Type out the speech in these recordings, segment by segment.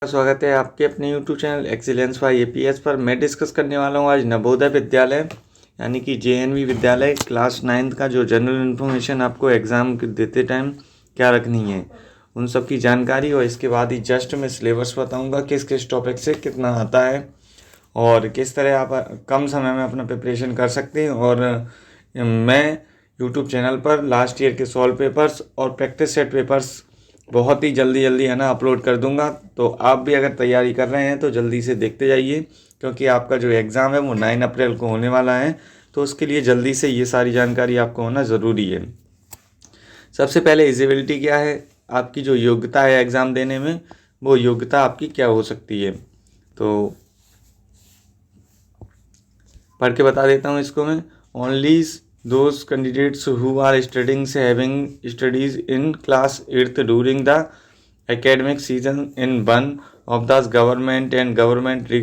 स्वागत है आपके अपने YouTube channel excellence by APS पर। मैं डिस्कस करने वाला हूँ आज नवोदय विद्यालय यानी कि जेएनवी विद्यालय क्लास 9 का जो जनरल इन्फॉर्मेशन आपको एग्ज़ाम देते टाइम क्या रखनी है उन सब की जानकारी, और इसके बाद ही जस्ट मैं सिलेबस बताऊँगा किस किस टॉपिक से कितना आता है और किस तरह आप कम समय में अपना प्रिपरेशन कर सकते हैं। और मैं YouTube चैनल पर लास्ट ईयर के सॉल्व पेपर्स और प्रैक्टिस सेट पेपर्स बहुत ही जल्दी है ना अपलोड कर दूंगा। तो आप भी अगर तैयारी कर रहे हैं तो जल्दी से देखते जाइए, क्योंकि आपका जो एग्ज़ाम है वो 9 अप्रैल को होने वाला है। तो उसके लिए जल्दी से ये सारी जानकारी आपको होना ज़रूरी है। सबसे पहले एलिजिबिलिटी क्या है, आपकी जो योग्यता है एग्ज़ाम देने में, वो योग्यता आपकी क्या हो सकती है। तो पढ़ के बता देता हूँ इसको मैं। Only those candidates who are studying having studies in class 8th during the academic season in one of the government and government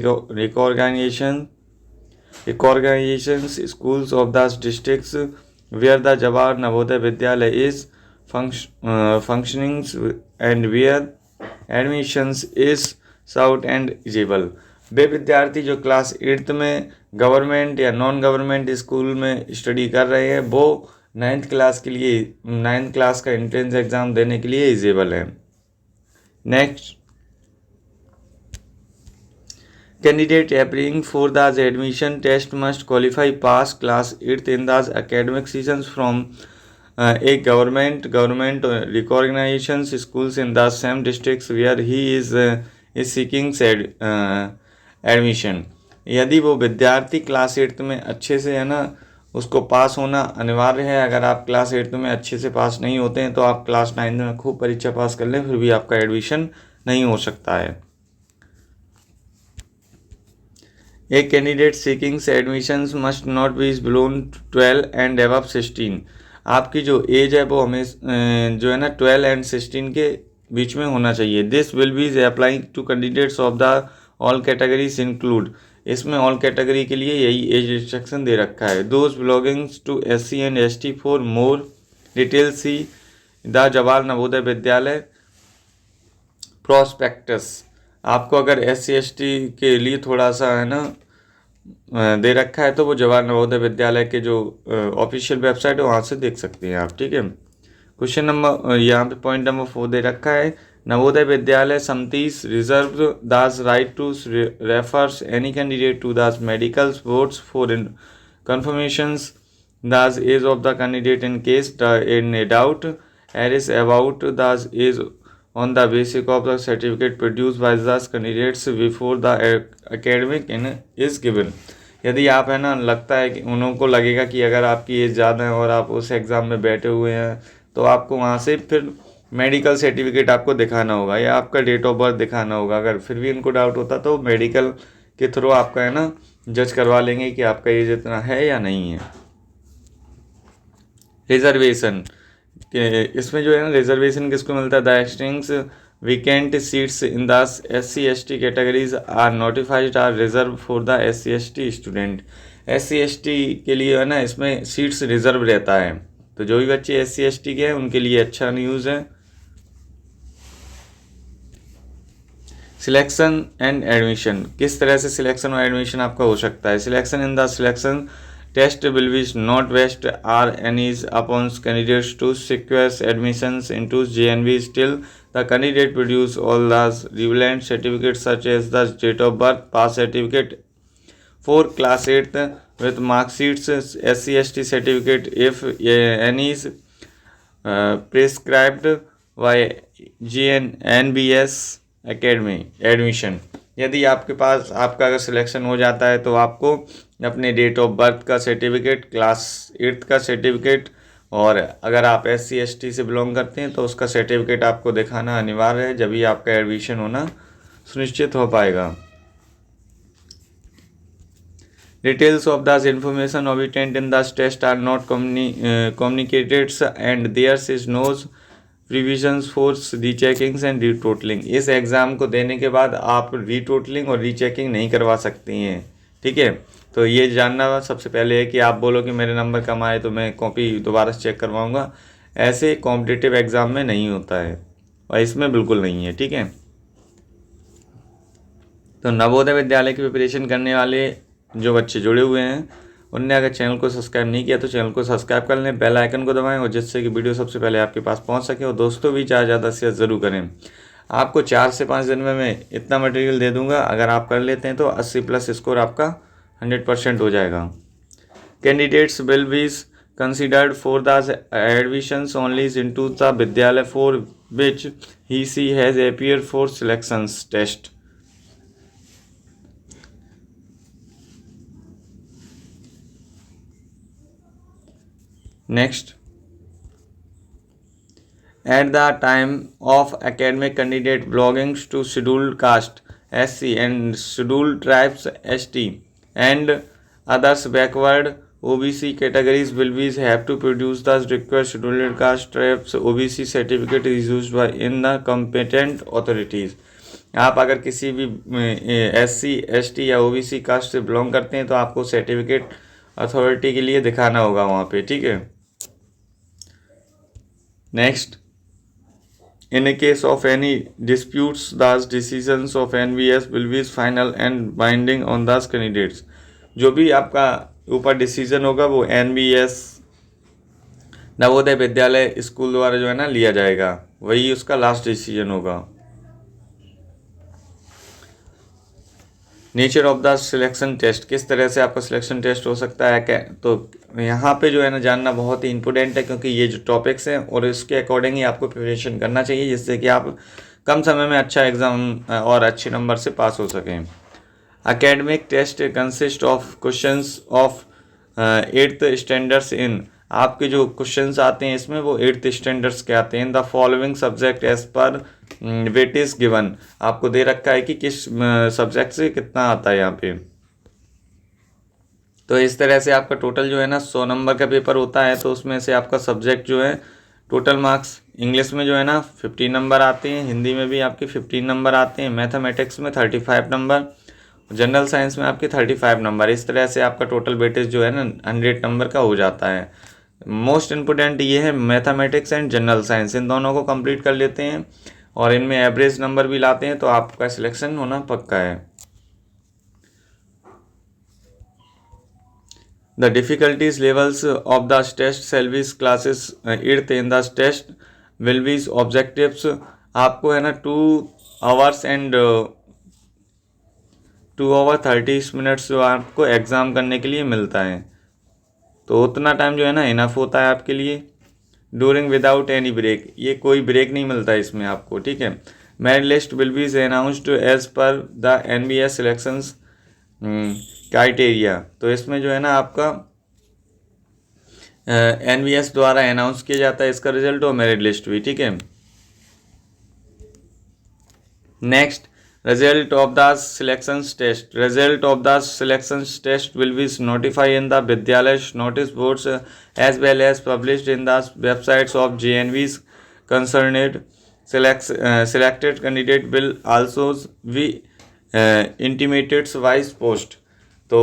recognitions schools of the districts where the Jawahar Navodaya Vidyalaya is functioning and where admissions is sought and eligible। वे विद्यार्थी जो class 8th में government या non government school में study कर रहे हैं वो 9th class के लिए 9th क्लास का एंट्रेंस एग्ज़ाम देने के लिए एलिजिबल है। Next, candidate applying for the admission test must qualify pass class 8th in the academic season from a government recognitions schools in the same districts where he is seeking admission. यदि वो विद्यार्थी class 8th में अच्छे से है ना उसको पास होना अनिवार्य है। अगर आप क्लास 8th में अच्छे से पास नहीं होते हैं तो आप क्लास 9 में खूब परीक्षा पास कर लें, फिर भी आपका एडमिशन नहीं हो सकता है। एक candidate seeking admission must not be belong 12 and above 16। आपकी जो एज है वो हमें जो है ना 12 एंड 16 के बीच में होना चाहिए। This will be applying to candidates of the all categories include. इसमें ऑल कैटेगरी के लिए यही एज रिस्ट्रिक्शन दे रखा है। Those belongings to SC and ST for more detail see the Jawahar Navodaya Vidyalaya prospectus. आपको अगर SC ST के लिए थोड़ा सा है ना दे रखा है तो वो जवाहर नवोदय विद्यालय के जो ऑफिशियल वेबसाइट है वहाँ से देख सकते हैं आप, ठीक है। क्वेश्चन नंबर यहाँ पे पॉइंट नंबर 4 दे रखा है। नवोदय विद्यालय समितिस reserve this right to refers any candidate to this medical boards for confirmations this age of the candidate in case in doubt arise about this age on the basis of the certificate produced by the candidates before the academic is given। यदि आप है ना लगता है कि उनको लगेगा कि अगर आपकी एज ज़्यादा है और आप उस एग्ज़ाम में बैठे हुए हैं तो आपको वहाँ से फिर मेडिकल सर्टिफिकेट आपको दिखाना होगा या आपका डेट ऑफ बर्थ दिखाना होगा। अगर फिर भी उनको डाउट होता तो मेडिकल के थ्रू आपका है ना जज करवा लेंगे कि आपका एज इतना है या नहीं है। रिजर्वेशन, इसमें जो है ना रिजर्वेशन किसको मिलता है। The existing vacant seats in the SC ST categories are notified are reserve for the SC ST student. SC ST के लिए है ना इसमें सीट्स रिजर्व रहता है, तो जो भी बच्चे SC ST के हैं उनके लिए अच्छा न्यूज़ है। सिलेक्शन एंड एडमिशन, किस तरह से सिलेक्शन और एडमिशन आपका हो सकता है। Selection in the selection test will be not waste or any upon candidates to secure admissions into JNV till the candidate produce all the relevant certificates such as the date of birth, pass certificate for class 8 with mark sheets, SC ST certificate if any is prescribed by NBS Academy admission। यदि आपके पास आपका अगर selection हो जाता है तो आपको अपने डेट ऑफ बर्थ का सर्टिफिकेट, क्लास 8 का सर्टिफिकेट, और अगर आप SC ST से बिलोंग करते हैं तो उसका सर्टिफिकेट आपको दिखाना अनिवार्य है, जब भी आपका एडमिशन होना सुनिश्चित हो पाएगा। Details of the information obtained in the test are not communicated and there is no provisions for recheckings and retotalling. इस एग्ज़ाम को देने के बाद आप रीटोटलिंग और रीचेकिंग नहीं करवा सकती हैं, ठीक है। तो ये जानना सबसे पहले है कि आप बोलो कि मेरे नंबर कम आए तो मैं कॉपी दोबारा से चेक करवाऊँगा, ऐसे कॉम्पिटिटिव एग्ज़ाम में नहीं होता है और इसमें बिल्कुल नहीं है, ठीक है। तो नवोदय विद्यालय की प्रिपरेशन करने वाले जो बच्चे जुड़े हुए हैं उनने अगर चैनल को सब्सक्राइब नहीं किया तो चैनल को सब्सक्राइब कर लें, बेल आइकन को दबाएं और जिससे कि वीडियो सबसे पहले आपके पास पहुंच सके। और दोस्तों भी ज़्यादा से ज़रूर करें। आपको 4 से 5 दिन में मैं इतना मटेरियल दे दूंगा, अगर आप कर लेते हैं तो 80+ स्कोर आपका 100% हो जाएगा। Candidates will be considered for the admissions only into the Vidyalaya for which he has appeared for selections test. Next, at the time of academic candidate belonging to scheduled caste SC and scheduled tribes ST and others backward OBC categories will be have to produce the required scheduled caste tribes OBC certificate is used by in the competent authorities. आप अगर किसी भी SC ST या OBC cast से belong करते हैं तो आपको सर्टिफिकेट अथॉरिटी के लिए दिखाना होगा वहाँ पे, ठीक है। Next, in a case of any disputes the decisions of NVS will be final and binding on the candidates. जो भी आपका ऊपर डिसीजन होगा वो NVS नवोदय विद्यालय स्कूल द्वारा जो है ना लिया जाएगा, वही उसका लास्ट डिसीजन होगा। Nature of the selection test, किस तरह से आपका सिलेक्शन टेस्ट हो सकता है क्या, तो यहाँ पे जो है ना जानना बहुत ही इंपॉर्टेंट है, क्योंकि ये जो टॉपिक्स हैं और इसके अकॉर्डिंग ही आपको प्रिपरेशन करना चाहिए, जिससे कि आप कम समय में अच्छा एग्ज़ाम और अच्छे नंबर से पास हो सकें। Academic test consist of questions of 8th standards in, आपके जो क्वेश्चंस आते हैं इसमें वो 8th स्टैंडर्ड्स के आते हैं। The following subject as per weight is given, आपको दे रखा है कि किस सब्जेक्ट से कितना आता है यहाँ पे। तो इस तरह से आपका टोटल जो है ना 100 नंबर का पेपर होता है, तो उसमें से आपका सब्जेक्ट जो है टोटल मार्क्स इंग्लिश में जो है ना 15 नंबर आते हैं, हिंदी में भी आपके 15 नंबर आते हैं, मैथमेटिक्स में 35 नंबर, जनरल साइंस में आपके 35 नंबर। इस तरह से आपका टोटल वेटेज जो है ना 100 नंबर का हो जाता है। मोस्ट इम्पोर्टेंट ये है मैथमेटिक्स एंड जनरल साइंस, इन दोनों को कंप्लीट कर लेते हैं और इनमें एवरेज नंबर भी लाते हैं तो आपका सिलेक्शन होना पक्का है। The difficulties levels of the test service classes 8th in the test will be objectives, आपको है ना 2 hours and 2 hour 30 minutes जो आपको एग्ज़ाम करने के लिए मिलता है, तो उतना टाइम जो है ना इनफ होता है आपके लिए। डूरिंग विदाउट एनी ब्रेक, ये कोई ब्रेक नहीं मिलता है इसमें आपको, ठीक है। Merit list will be announced as per the NVS selections criteria, तो इसमें जो है ना आपका NVS द्वारा अनाउंस किया जाता है इसका रिजल्ट और मेरिट लिस्ट भी, ठीक है। Next, result of the selections test, result of the selections test will be notified in the Vidyalaya notice boards as well as published in the websites of JNVs concerned. Selected candidate will also be intimated vice post, तो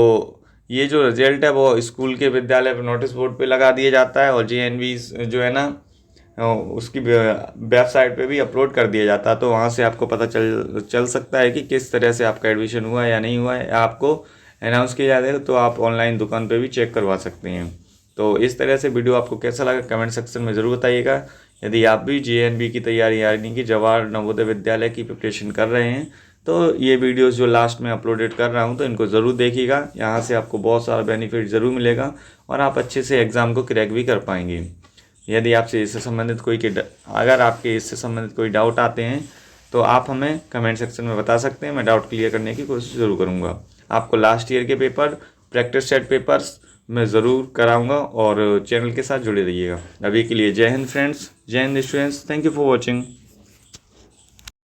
ये जो result है वो school के विद्यालय notice board पे लगा दिया जाता है और JNVs जो है ना उसकी वेबसाइट पे भी अपलोड कर दिया जाता है, तो वहाँ से आपको पता चल सकता है कि किस तरह से आपका एडमिशन हुआ है या नहीं हुआ है, आपको अनाउंस किया जाता है तो आप ऑनलाइन दुकान पे भी चेक करवा सकते हैं। तो इस तरह से वीडियो आपको कैसा लगा कमेंट सेक्शन में ज़रूर बताइएगा। यदि आप भी JNV की तैयारी यानी कि जवाहर नवोदय विद्यालय की प्रिपरेशन कर रहे हैं तो ये वीडियोस जो लास्ट में अपलोडेड कर रहा हूँ तो इनको ज़रूर देखिएगा, यहाँ से आपको बहुत सारा बेनिफिट ज़रूर मिलेगा और आप अच्छे से एग्ज़ाम को क्रैक भी कर पाएंगे। यदि आपसे इससे संबंधित अगर आपके इससे संबंधित कोई डाउट आते हैं तो आप हमें कमेंट सेक्शन में बता सकते हैं, मैं डाउट क्लियर करने की कोशिश ज़रूर करूँगा। आपको लास्ट ईयर के पेपर प्रैक्टिस सेट पेपर्स मैं ज़रूर कराऊँगा और चैनल के साथ जुड़े रहिएगा। अभी के लिए जय हिंद फ्रेंड्स, जय Hind students, thank you for watching.